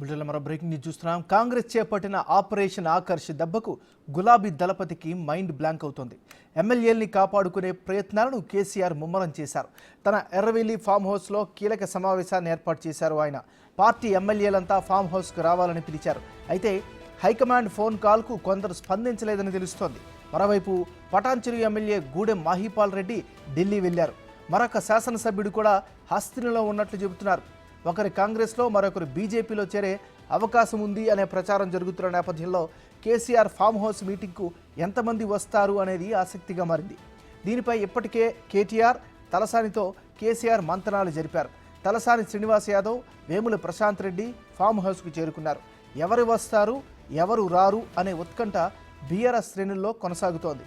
బులెటిన్లో మరో breaking news చూస్తున్నాం. కాంగ్రెస్ చేపట్టిన ఆపరేషన్ ఆకర్ష్ దెబ్బకు గులాబీ దళపతికి మైండ్ బ్లాంక్ అవుతోంది. ఎమ్మెల్యేల్ని కాపాడుకునే ప్రయత్నాలను కేసీఆర్ ముమ్మరం చేశారు. తన ఎర్రవెల్లి ఫామ్ హౌస్లో కీలక సమావేశాన్ని ఏర్పాటు చేశారు. ఆయన పార్టీ ఎమ్మెల్యేలంతా ఫామ్ హౌస్కు రావాలని పిలిచారు. అయితే హైకమాండ్ ఫోన్ కాల్కు కొందరు స్పందించలేదని తెలుస్తోంది. మరోవైపు పటాన్చెరు ఎమ్మెల్యే గూడెం మాహిపాల్ రెడ్డి ఢిల్లీ వెళ్లారు. మరొక శాసనసభ్యుడు కూడా హస్తినిలో ఉన్నట్లు చెబుతున్నారు. ఒకరి కాంగ్రెస్లో మరొకరు బీజేపీలో చేరే అవకాశం ఉంది అనే ప్రచారం జరుగుతున్న నేపథ్యంలో కేసీఆర్ ఫామ్ హౌస్ మీటింగ్కు ఎంతమంది వస్తారు అనేది ఆసక్తిగా మారింది. దీనిపై ఇప్పటికే కేటీఆర్ తలసానితో కేసీఆర్ మంతనాలు జరిపారు. తలసాని శ్రీనివాస్ యాదవ్, వేముల ప్రశాంత్ రెడ్డి ఫామ్ హౌస్కు చేరుకున్నారు. ఎవరు వస్తారు, ఎవరు రారు అనే ఉత్కంఠ బీఆర్ఎస్ శ్రేణుల్లో కొనసాగుతోంది.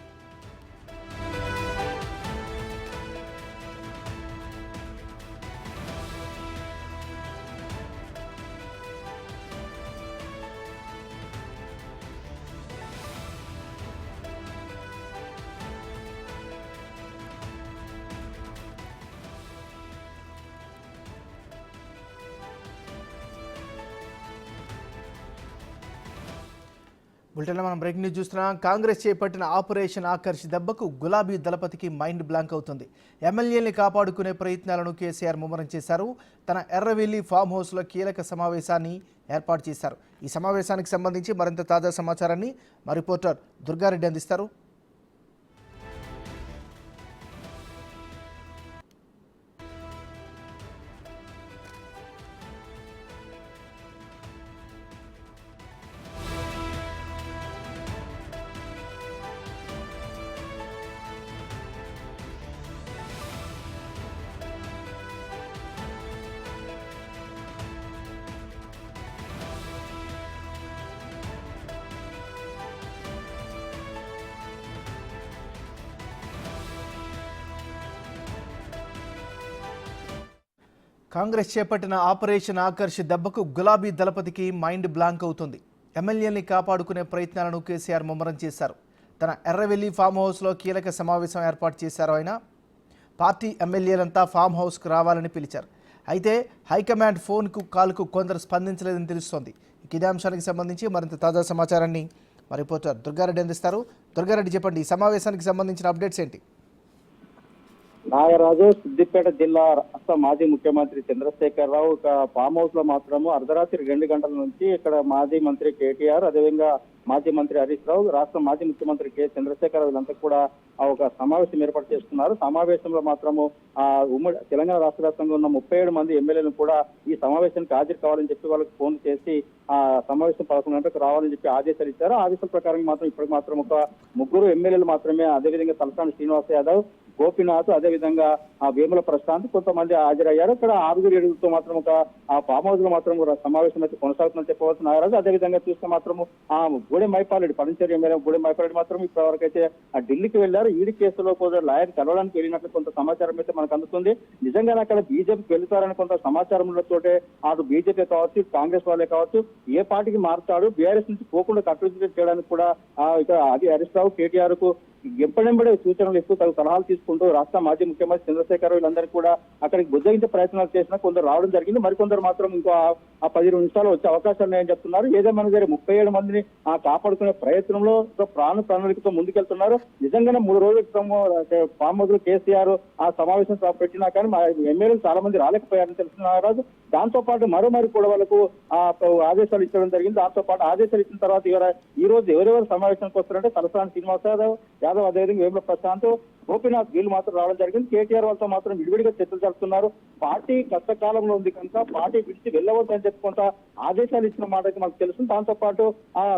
బులెటిన్లో మనం బ్రేకింగ్ న్యూస్ చూస్తున్నాం. కాంగ్రెస్ చేపట్టిన ఆపరేషన్ ఆకర్ష్ దెబ్బకు గులాబీ దళపతికి మైండ్ బ్లాంక్ అవుతుంది. ఎమ్మెల్యేల్ని కాపాడుకునే ప్రయత్నాలను కేసీఆర్ ముమ్మరం చేశారు. తన ఎర్రవెల్లి ఫామ్ హౌస్లో కీలక సమావేశాన్ని ఏర్పాటు చేశారు. ఈ సమావేశానికి సంబంధించి మరింత తాజా సమాచారాన్ని మా రిపోర్టర్ దుర్గారెడ్డి అందిస్తారు. కాంగ్రెస్ చేపట్టిన ఆపరేషన్ ఆకర్ష్ దెబ్బకు గులాబీ దళపతికి మైండ్ బ్లాంక్ అవుతుంది. ఎమ్మెల్యేల్ని కాపాడుకునే ప్రయత్నాలను కేసీఆర్ ముమ్మరం చేశారు. తన ఎర్రవెల్లి ఫామ్ హౌస్లో కీలక సమావేశం ఏర్పాటు చేశారు. ఆయన పార్టీ ఎమ్మెల్యేలంతా ఫామ్ హౌస్కు రావాలని పిలిచారు. అయితే హైకమాండ్ ఫోన్కు కాల్కు కొందరు స్పందించలేదని తెలుస్తోంది. ఇదే అంశానికి సంబంధించి మరింత తాజా సమాచారాన్ని మా రిపోర్టర్ దుర్గారెడ్డి అందిస్తారు. దుర్గారెడ్డి, చెప్పండి, ఈ సమావేశానికి సంబంధించిన అప్డేట్స్ ఏంటి? నాగరాజు, సిద్దిపేట జిల్లా రాష్ట్ర మాజీ ముఖ్యమంత్రి చంద్రశేఖరరావు ఫామ్ హౌస్ లో మాత్రము అర్ధరాత్రి 2 గంటల నుంచి ఇక్కడ మాజీ మంత్రి కేటీఆర్, అదేవిధంగా మాజీ మంత్రి హరీష్ రావు, రాష్ట్ర మాజీ ముఖ్యమంత్రి కె చంద్రశేఖరరావు వీళ్ళంతా కూడా ఒక సమావేశం ఏర్పాటు చేస్తున్నారు. సమావేశంలో మాత్రము ఉమ్మడి తెలంగాణ రాష్ట్ర వ్యాప్తంగా ఉన్న 37 మంది ఎమ్మెల్యేలను కూడా ఈ సమావేశానికి హాజరు కావాలని చెప్పి వాళ్ళకి ఫోన్ చేసి ఆ సమావేశం 11 గంటలకు రావాలని చెప్పి ఆదేశాలు ఇచ్చారు. ఆదేశాల ప్రకారం మాత్రం ఇప్పటికి మాత్రం ఒక 3 ఎమ్మెల్యేలు మాత్రమే, అదేవిధంగా తలసాని శ్రీనివాస్ యాదవ్, గోపీనాథ్, అదేవిధంగా వేముల ప్రశాంత్ కొంతమంది హాజరయ్యారు. ఇక్కడ 6-7తో మాత్రం ఒక ఫామ్ హౌస్ లో మాత్రం సమావేశం అయితే కొనసాగుతుందని చెప్పవలసిన నాగరాజు. అదేవిధంగా చూస్తే మాత్రం గూడెం మైపాల్ రెడ్డి, పటాన్చెరు ఎమ్మెల్యే గూడెం మైపాల్ రెడ్డి మాత్రం ఇప్పటివరకు అయితే ఢిల్లీకి వెళ్లారు. ఈడీ కేసులో కూడా లాయర్ కలవడానికి వెళ్ళినట్లు కొంత సమాచారం అయితే మనకు అందుతుంది. నిజంగానే అక్కడ బీజేపీకి వెళ్తారని కొంత సమాచారం ఉన్నతోటే అటు బీజేపీ కావచ్చు, కాంగ్రెస్ వాళ్ళే కావచ్చు, ఏ పార్టీకి మారుతాడు, బీఆర్ఎస్ నుంచి పోకుండా కట్టుదిట్టం చేయడానికి కూడా ఇక్కడ అది హరీష్ రావు, కేటీఆర్ కు ఎంపడెంబడే సూచనలు ఇస్తూ తగు సలహాలు తీసుకుంటూ రాష్ట్ర మాజీ ముఖ్యమంత్రి చంద్రశేఖరరావు వీళ్ళందరికీ కూడా అక్కడికి బుజ్జగించే ప్రయత్నాలు చేసినా కొందరు రావడం జరిగింది. మరికొందరు మాత్రం ఇంకో 15 నిమిషాలు వచ్చే అవకాశాలు ఉన్నాయని చెప్తున్నారు. ఏదేమైనా సరే 37 మందిని కాపాడుకునే ప్రయత్నంలో ప్రణాళికతో ముందుకెళ్తున్నారు. నిజంగానే 3 రోజుల క్రితం ఫామ్ హౌస్ లో కేసీఆర్ ఆ సమావేశం పెట్టినా కానీ మా ఎమ్మెల్యేలు చాలా మంది రాలేకపోయారని తెలుస్తున్న రాజు. దాంతో పాటు మరో కూడా వాళ్ళకు ఆదేశాలు ఇచ్చడం జరిగింది. దాంతో పాటు ఆదేశాలు ఇచ్చిన తర్వాత ఈ రోజు ఎవరెవరు సమావేశానికి వస్తారంటే తలసాని శ్రీనివాస్ యాదవ్, అదేవిధంగా వేముల ప్రశాంత్, గోపీనాథ్ వీళ్ళు మాత్రం రావడం జరిగింది. కేటీఆర్ వాళ్ళతో మాత్రం విడివిడిగా చర్చలు జరుపుతున్నారు. పార్టీ కష్టకాలంలో ఉంది కనుక పార్టీ విడిచి వెళ్ళవద్దని చెప్పుకుంటా ఆదేశాలు ఇచ్చిన మాట అయితే మనకు తెలుసు. దాంతో పాటు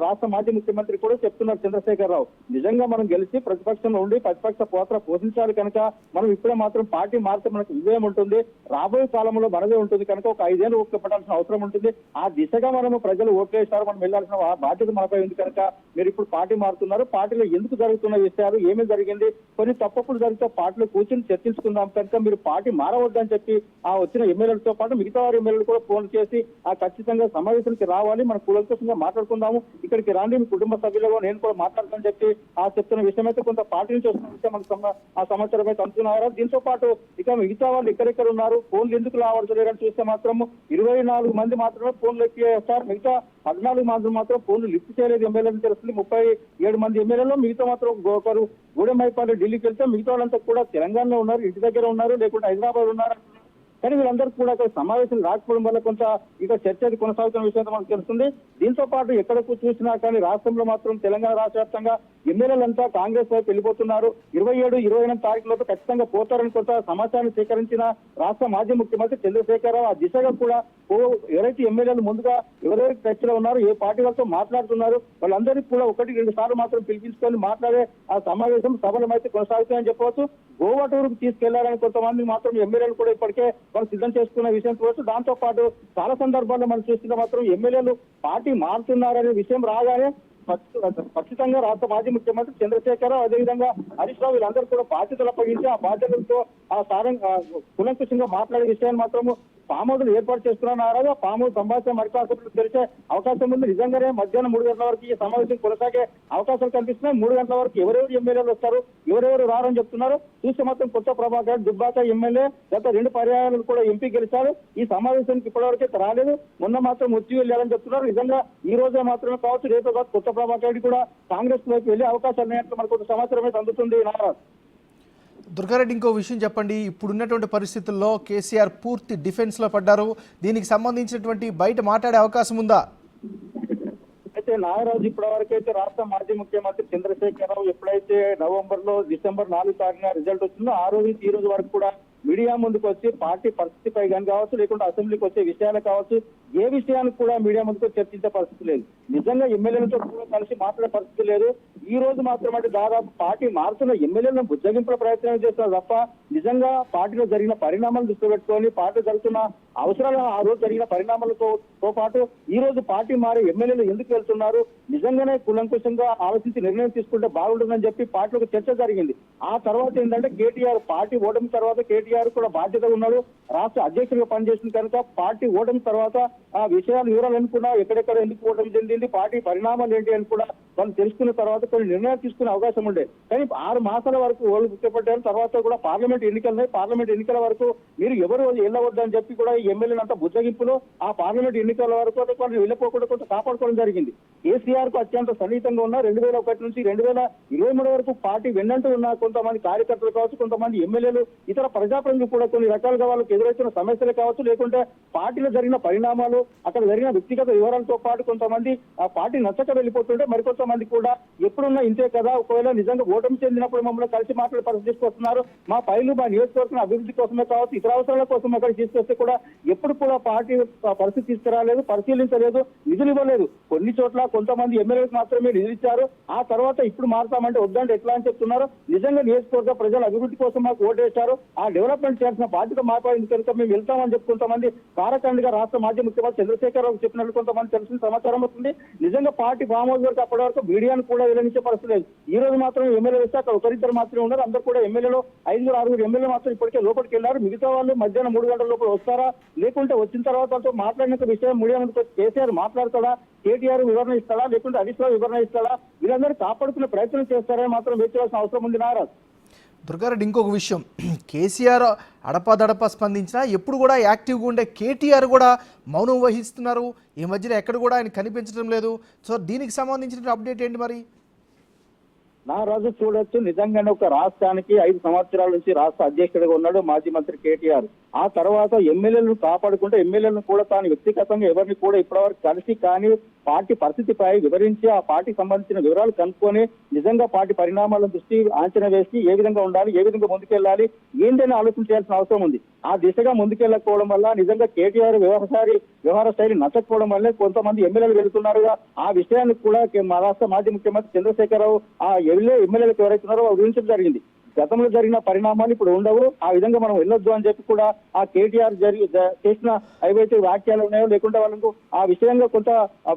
రాష్ట్ర మాజీ ముఖ్యమంత్రి కూడా చెప్తున్నారు చంద్రశేఖరరావు, నిజంగా మనం గెలిచి ప్రతిపక్షంలో ఉండి ప్రతిపక్ష పాత్ర పోషించాలి కనుక మనం ఇప్పుడే మాత్రం పార్టీ మారితే మనకు విజయం ఉంటుంది, రాబోయే కాలంలో మనదే ఉంటుంది కనుక ఒక 5 ఏళ్ళు ఓపిక పడాల్సిన అవసరం ఉంటుంది. ఆ దిశగా మనము ప్రజలు ఓట్లు వేశారు, మనం వెళ్లాల్సిన బాధ్యత మనపై ఉంది కనుక మీరు ఇప్పుడు పార్టీ మారుతున్నారు, పార్టీలో ఎందుకు జరుగుతున్న విషయాలు, ఏమేమి జరిగింది, కొన్ని తప్పులు తప్పప్పుడు జరిగితే పార్టీలో కూర్చొని చర్చించుకుందాం కనుక మీరు పార్టీ మారవద్దని చెప్పి ఆ వచ్చిన ఎమ్మెల్యేలతో పాటు మిగతా వారి ఎమ్మెల్యేలు కూడా ఫోన్ చేసి ఆ ఖచ్చితంగా సమావేశానికి రావాలి, మన కూలంకషంగా మాట్లాడుకుందాము, ఇక్కడికి రాండి, మీ కుటుంబ సభ్యులుగా నేను కూడా మాట్లాడతానని చెప్పి ఆ చెప్తున్న విషయం అయితే కొంత పార్టీ నుంచి వస్తున్న విషయం మనకు ఆ సమాచారం అయితే అందుకున్నారు. దీంతో పాటు ఇక మిగతా వాళ్ళు ఎక్కడెక్కడ ఉన్నారు, ఫోన్లు ఎందుకు రావట్లేదని చూస్తే మాత్రం 24 మంది మాత్రమే ఫోన్లు ఎక్కేస్తారు, మిగతా 14 మంది మాత్రం ఫోన్లు లిఫ్ట్ చేయలేదు ఎమ్మెల్యేలు తెలుస్తుంది. 37 మంది ఎమ్మెల్యేలు మిగతా మాత్రం ఒకరు గూడెంమైపాడు ఢిల్లీకి వెళ్తే మిగతా వాళ్ళంతా కూడా తెలంగాణలో ఉన్నారు, ఇంటి దగ్గర ఉన్నారు, లేకుంటే హైదరాబాద్ ఉన్నారు. కానీ వీళ్ళందరూ కూడా సమావేశం రాకపోవడం వల్ల కొంత ఇక చర్చ కొనసాగుతున్న విషయం మనకు తెలుస్తుంది. దీంతో పాటు ఎక్కడకు చూసినా కానీ రాష్ట్రంలో మాత్రం తెలంగాణ రాష్ట్ర వ్యాప్తంగా ఎమ్మెల్యేలంతా కాంగ్రెస్ వైపు వెళ్ళిపోతున్నారు. 27, 28 తారీఖులతో ఖచ్చితంగా పోతారని కొంత సమాచారాన్ని సేకరించిన రాష్ట్ర మాజీ ముఖ్యమంత్రి చంద్రశేఖరరావు ఆ దిశగా కూడా ఎవరైతే ఎమ్మెల్యేలు ముందుగా ఎవరెవరికి చర్చలో ఉన్నారు, ఏ పార్టీ వాళ్ళతో మాట్లాడుతున్నారు, వాళ్ళందరికీ కూడా 1-2 సార్లు మాత్రం పిలిపించుకొని మాట్లాడే ఆ సమావేశం సఫలమైతే కొనసాగుతాయని చెప్పవచ్చు. గోవా టూర్కు తీసుకెళ్లారని కొంతమంది మాత్రం ఎమ్మెల్యేలు కూడా ఇప్పటికే వాళ్ళు సిద్ధం చేసుకున్న విషయం చూడవచ్చు. దాంతో పాటు చాలా సందర్భాల్లో మనం చూస్తుంటే మాత్రం ఎమ్మెల్యేలు పార్టీ మారుతున్నారనే విషయం రాగానే ఖచ్చితంగా రాష్ట్ర మాజీ ముఖ్యమంత్రి చంద్రశేఖరరావు అదేవిధంగా హరీష్ రావు వీళ్ళందరూ కూడా బాధ్యతలు అప్పగించి ఆ బాధ్యతలతో ఆ కులంకుశంగా మాట్లాడే విషయాన్ని మాత్రము ఫామ్ హౌస్ ఏర్పాటు చేస్తున్నారు. ఫామ్ హౌస్ సంభాషణ మరికాసేపు తెరిచే అవకాశం ఉంది. నిజంగానే మధ్యాహ్నం 3 గంటల వరకు ఈ సమావేశం కొనసాగే అవకాశాలు కనిపిస్తున్నాయి. 3 గంటల వరకు ఎవరెవరు ఎమ్మెల్యేలు వస్తారు, ఎవరెవరు రారని చెప్తున్నారు. చూస్తే మాత్రం కొత్త ప్రభాకర్ దుబ్బాక ఎమ్మెల్యే గత 2 పర్యాయాలు కూడా ఎంపీ గెలిచారు. ఈ సమావేశానికి ఇప్పటివరకు రాలేదు, మొన్న మాత్రం వచ్చి వెళ్ళారని చెప్తున్నారు. నిజంగా ఈ రోజే మాత్రమే కావచ్చు, రేపు కావచ్చు కొత్త ప్రభాకర్ రెడ్డి కూడా కాంగ్రెస్ వైపు వెళ్లే అవకాశాలు ఉన్నాయంటే మనకు కొంత సమాచారం అయితే అందుతుంది. నారాజ్ దుర్గారెడ్డి, ఇంకో విషయం చెప్పండి. ఇప్పుడున్నటువంటి పరిస్థితుల్లో కేసీఆర్ పూర్తి డిఫెన్స్లో పడ్డారు. దీనికి సంబంధించినటువంటి బయట మాట్లాడే అవకాశం ఉందా? అయితే నాగరాజు ఇప్పటి వరకు అయితే రాష్ట్ర మాజీ ముఖ్యమంత్రి చంద్రశేఖరరావు ఎప్పుడైతే డిసెంబర్ 4 తారీఖున రిజల్ట్ వచ్చిందో ఆ రోజు నుంచి ఈ రోజు వరకు కూడా మీడియా ముందుకు వచ్చి పార్టీ పరిస్థితిపై కానీ కావచ్చు, లేకుంటే అసెంబ్లీకి వచ్చే విషయాలు కావచ్చు, ఏ విషయానికి కూడా మీడియా ముందుకు చర్చించే పరిస్థితి లేదు. నిజంగా ఎమ్మెల్యేలతో కూడా కలిసి మాట్లాడే పరిస్థితి లేదు. ఈ రోజు మాత్రం అంటే దాదాపు పార్టీ మారుతున్న ఎమ్మెల్యేలను బుజ్జగింపుల ప్రయత్నం చేస్తున్నారు తప్ప నిజంగా పార్టీలో జరిగిన పరిణామాలను దృష్టిలో పెట్టుకొని పార్టీ జరుగుతున్న అవసరాలు ఆ రోజు జరిగిన పరిణామాలతో పాటు ఈ రోజు పార్టీ మారి ఎమ్మెల్యేలు ఎందుకు వెళ్తున్నారు, నిజంగానే కులంకుశంగా ఆలోచించి నిర్ణయం తీసుకుంటే బాగుంటుందని చెప్పి పార్టీలో చర్చ జరిగింది. ఆ తర్వాత ఏంటంటే కేటీఆర్ పార్టీ ఓటమి తర్వాత కేటీఆర్ కూడా బాధ్యత ఉన్నాడు, రాష్ట్ర అధ్యక్షుడిగా పనిచేసిన కనుక పార్టీ ఓటమి తర్వాత ఆ వివరాలు అనుకున్నా ఎక్కడెక్కడ ఎందుకు ఓటమి చెందింది, పార్టీ పరిణామాలు ఏంటి అని కూడా వాళ్ళు తెలుసుకున్న తర్వాత కొన్ని నిర్ణయాలు తీసుకునే అవకాశం ఉండే. కానీ 6 మాసాల వరకు వాళ్ళు గుర్తుపట్టారు. తర్వాత కూడా పార్లమెంట్ ఎన్నికలున్నాయి, పార్లమెంట్ ఎన్నికల వరకు మీరు ఎవరు వెళ్ళవద్దని చెప్పి కూడా ఈ ఎమ్మెల్యేలు అంతా బుజ్జగింపులో ఆ పార్లమెంట్ ఎన్నికల వరకు వాళ్ళు వెళ్ళిపోకుండా కొంత కాపాడుకోవడం జరిగింది. కేసీఆర్ కు అత్యంత సన్నిహితంగా ఉన్న 2001 నుంచి 2023 వరకు పార్టీ వెన్నంటూ ఉన్న కొంతమంది కార్యకర్తలు కావచ్చు, కొంతమంది ఎమ్మెల్యేలు, ఇతర ప్రజాప్రతినిధులు కూడా కొన్ని రకాలుగా వాళ్ళకి ఎదురొచ్చిన సమస్యలు కావచ్చు, లేకుంటే పార్టీలో జరిగిన పరిణామాలు, అక్కడ జరిగిన వ్యక్తిగత వివరాలతో పాటు కొంతమంది ఆ పార్టీ నచ్చక వెళ్ళిపోతుంటే మరికొంతమంది కూడా ఎప్పుడున్నా ఇంతే కదా, ఒకవేళ నిజంగా ఓటమి చెందినప్పుడు మమ్మల్ని కలిసి మాట్లాడే పరిస్థితి తీసుకొస్తున్నారు, మా పైలు మా నియోజకవర్గం అభివృద్ధి కోసమే కావచ్చు, ఇతర అవసరాల కోసం అక్కడ తీసుకొస్తే కూడా ఎప్పుడు కూడా పార్టీ పరిస్థితి తీసుకురాలేదు, పరిశీలించలేదు, నిధులు ఇవ్వలేదు. కొన్ని చోట్ల కొంతమంది ఎమ్మెల్యేలకు మాత్రమే నిధులు ఇచ్చారు. ఆ తర్వాత ఇప్పుడు మారుతామంటే వద్దంటే ఎట్లా అని చెప్తున్నారు. నిజంగా నియోజకవర్గ ప్రజల అభివృద్ధి కోసం మాకు ఓటేశారు, ఆ డెవలప్మెంట్ చేయాల్సిన బాధ్యత మాట్లాడింది కనుక మేము వెళ్తామని చెప్పి కొంతమంది కారకండిగా రాష్ట్ర మాజీ ముఖ్యమంత్రి చంద్రశేఖరరావు చెప్పినట్లు కొంతమంది తెలిసిన సమాచారం వస్తుంది. నిజంగా పార్టీ ఫామ్ హౌస్ వరకు అప్పటి వరకు మీడియాను కూడా వెల్లడించే పరిస్థితి లేదు. ఈ రోజు మాత్రం ఎమ్మెల్యేలు వస్తే అక్కడ ఒకరిద్దరు మాత్రమే ఉన్నారు. అందరూ కూడా ఎమ్మెల్యేలు 5-6 ఎమ్మెల్యేలు మాత్రం ఇప్పటికే లోపలికి వెళ్లారు. మిగతా వాళ్ళు మధ్యాహ్నం 3 గంటల లోపల వస్తారా, లేకుంటే వచ్చిన తర్వాత మాట్లాడిన విషయం మీడియా ముందుకు వచ్చి కేసీఆర్ మాట్లాడతాడా, కేటీఆర్ వివరణ ఇస్తాడా, లేకుంటే హరీష్ రావు వివరణ ఇస్తాడా, వీళ్ళందరూ కాపాడుకునే ప్రయత్నం చేస్తారని మాత్రం వేచాల్సిన అవసరం ఉంది. నారాజ్ దుర్గారెడ్డి, ఇంకొక విషయం, కేసీఆర్ అడపాదడపా స్పందించినా ఎప్పుడు కూడా యాక్టివ్గా ఉండే కేటీఆర్ కూడా మౌనం వహిస్తున్నారు. ఈ మధ్యలో ఎక్కడ కూడా ఆయన కనిపించడం లేదు. సో దీనికి సంబంధించిన అప్డేట్ ఏంటి మరి? నారాజు చూడొచ్చు, నిజంగానే ఒక రాష్ట్రానికి 5 సంవత్సరాల నుంచి రాష్ట్ర అధ్యక్షుడిగా ఉన్నాడు మాజీ మంత్రి కేటీఆర్. ఆ తర్వాత ఎమ్మెల్యేలను కాపాడుకుంటే ఎమ్మెల్యేలను కూడా తాను వ్యక్తిగతంగా ఎవరిని కూడా ఇప్పటివరకు కలిసి కానీ పార్టీ పరిస్థితిపై వివరించి ఆ పార్టీకి సంబంధించిన వివరాలు కనుక్కొని నిజంగా పార్టీ పరిణామాలను దృష్టి అంచనా వేసి ఏ విధంగా ఉండాలి, ఏ విధంగా ముందుకెళ్లాలి ఏంటని ఆలోచన చేయాల్సిన అవసరం ఉంది. ఆ దిశగా ముందుకెళ్ళకపోవడం వల్ల నిజంగా కేటీఆర్ వ్యవహార శైలి నచ్చకపోవడం వల్లే కొంతమంది ఎమ్మెల్యేలు వెళ్తున్నారుగా. ఆ విషయాన్ని కూడా మా రాష్ట్ర మాజీ ముఖ్యమంత్రి చంద్రశేఖరరావు ఆ ఎమ్మెల్యేలకు ఎవరైతున్నారో వివరించడం జరిగింది. గతంలో జరిగిన పరిణామాలు ఇప్పుడు ఉండవు, ఆ విధంగా మనం వెళ్ళొద్దు అని చెప్పి కూడా ఆ కేటీఆర్ చేసిన ఏవైతే వ్యాఖ్యలు ఉన్నాయో లేకుంటే వాళ్ళకు ఆ విషయంగా కొంత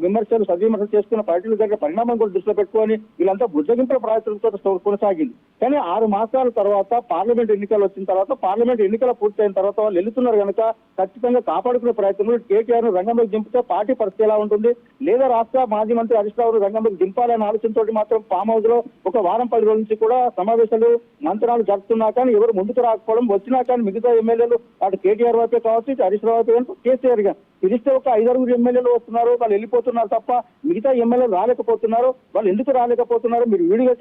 విమర్శలు సద్విమర్శలు చేసుకున్న పార్టీలు జరిగిన పరిణామం కూడా దృష్టిలో పెట్టుకొని వీళ్ళంతా బుజ్జగింపుల ప్రయత్నంతో కొనసాగింది. కానీ 6 మాసాల తర్వాత పార్లమెంట్ ఎన్నికలు వచ్చిన తర్వాత పార్లమెంట్ ఎన్నికలు పూర్తయిన తర్వాత వాళ్ళు వెళ్తున్నారు కనుక ఖచ్చితంగా కాపాడుకునే ప్రయత్నంలో కేటీఆర్ ను రంగంలోకి దింపితే పార్టీ పరిస్థితి ఎలా ఉంటుంది, లేదా రాష్ట్ర మాజీ మంత్రి హరీష్ రావు రంగంలోకి దింపాలనే ఆలోచనతో మాత్రం ఫామ్ హౌస్ లో ఒక వారం 10 రోజుల నుంచి కూడా సమావేశాలు మంత్రాలు జరుపుతున్నా కానీ ఎవరు ముందుకు రాకపోవడం, వచ్చినా కానీ మిగతా ఎమ్మెల్యేలు అటు కేటీఆర్ వైపే కావచ్చు ఇటు హరీష్ రావు వైపే కేసీఆర్ గా పిలిస్తే ఒక 5 ఎమ్మెల్యేలు వస్తున్నారు, వాళ్ళు వెళ్ళిపోతున్నారు తప్ప మిగతా ఎమ్మెల్యేలు రాలేకపోతున్నారు. వాళ్ళు ఎందుకు రాలేకపోతున్నారు, మీరు వీడియో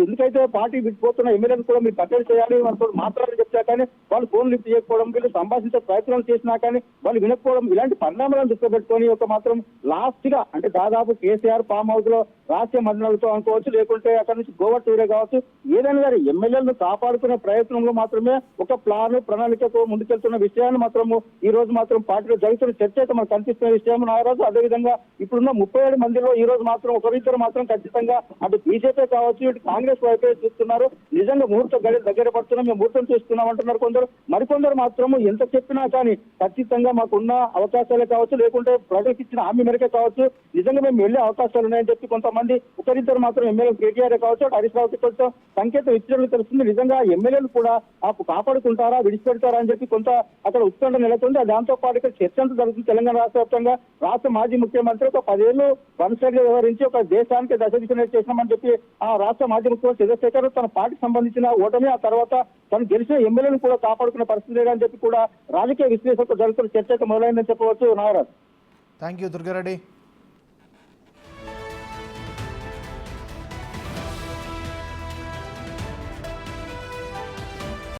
ఎందుకైతే పార్టీ విడిపోతున్న ఎమ్మెల్యేలు కూడా మీరు కట్టడి చేయాలి, వాళ్ళతో మాట్లాడాలని చెప్తా కానీ వాళ్ళు ఫోన్ లిఫ్ట్ చేయకపోవడం, వీళ్ళు సంభాషించే ప్రయత్నం చేసినా కానీ వాళ్ళు వినకపోవడం, ఇలాంటి పరిణామాలను దృష్టిలో పెట్టుకొని ఒక మాత్రం లాస్ట్ గా అంటే దాదాపు కేసీఆర్ ఫామ్ హౌస్ లో రాష్ట్రీయ మండలాలతో అనుకోవచ్చు, లేకుంటే అక్కడ నుంచి గోవా టూరే కావచ్చు, ఏదైనా గారి ఎమ్మెల్యేలను కాపాడుకునే ప్రయత్నంలో మాత్రమే ఒక ప్లాన్ ప్రణాళికతో ముందుకెళ్తున్న విషయాన్ని మాత్రము ఈ రోజు మాత్రం పార్టీలో జరుగుతున్న చర్చ అయితే మనకు కనిపిస్తున్న విషయం నాగరాజు. అదేవిధంగా ఇప్పుడున్న 37 మందిలో ఈ రోజు మాత్రం ఒకరిద్దరు మాత్రం ఖచ్చితంగా అటు బీజేపీ కావచ్చు ఇటు కాంగ్రెస్ వైపే చూస్తున్నారు. నిజంగా ముహూర్తం దగ్గర పడుతున్నాం, మేము ముహూర్తం చూస్తున్నాం అంటున్నారు కొందరు. మరికొందరు మాత్రం ఎంత చెప్పినా కానీ ఖచ్చితంగా మాకున్న అవకాశాలే కావచ్చు, లేకుంటే ప్రజలకు ఇచ్చిన హామీ మేరకే కావచ్చు, నిజంగా మేము వెళ్లే అవకాశాలు ఉన్నాయని చెప్పి కొంతమంది ఒకరిద్దరు మాత్రం ఎమ్మెల్యే కేటీఆర్ కావచ్చు అటు హరీష్ రావుకి కొంచెం సంకేతం ఇచ్చినట్లు తెలుస్తుంది. నిజంగా ఎమ్మెల్యేలు కూడా కాపాడుకుంటారా విడిచిపెడతారా అని చెప్పి కొంత అక్కడ ఉత్కంఠ నెలకొంది. దాంతో పాటు ఇక్కడ చర్చ అంతా జరుగుతుంది. తెలంగాణ రాష్ట్ర వ్యాప్తంగా రాష్ట్ర మాజీ ముఖ్యమంత్రి ఒక 10 ఏళ్లు వన్ సైడ్ గా వ్యవహరించి ఒక దేశానికి దశ దిశ చేసినామని చెప్పి ఆ రాష్ట్ర మాజీ ముఖ్యమంత్రి చంద్రశేఖర్ తన పార్టీకి సంబంధించిన ఓటమి, ఆ తర్వాత తను గెలిచిన ఎమ్మెల్యేలను కూడా కాపాడుకునే పరిస్థితి లేదని చెప్పి కూడా రాజకీయ విశ్లేషకులు జరుగుతున్న చర్చ అయితే మొదలైందని చెప్పవచ్చు నాగరాజ్. Thank you Durga Reddy.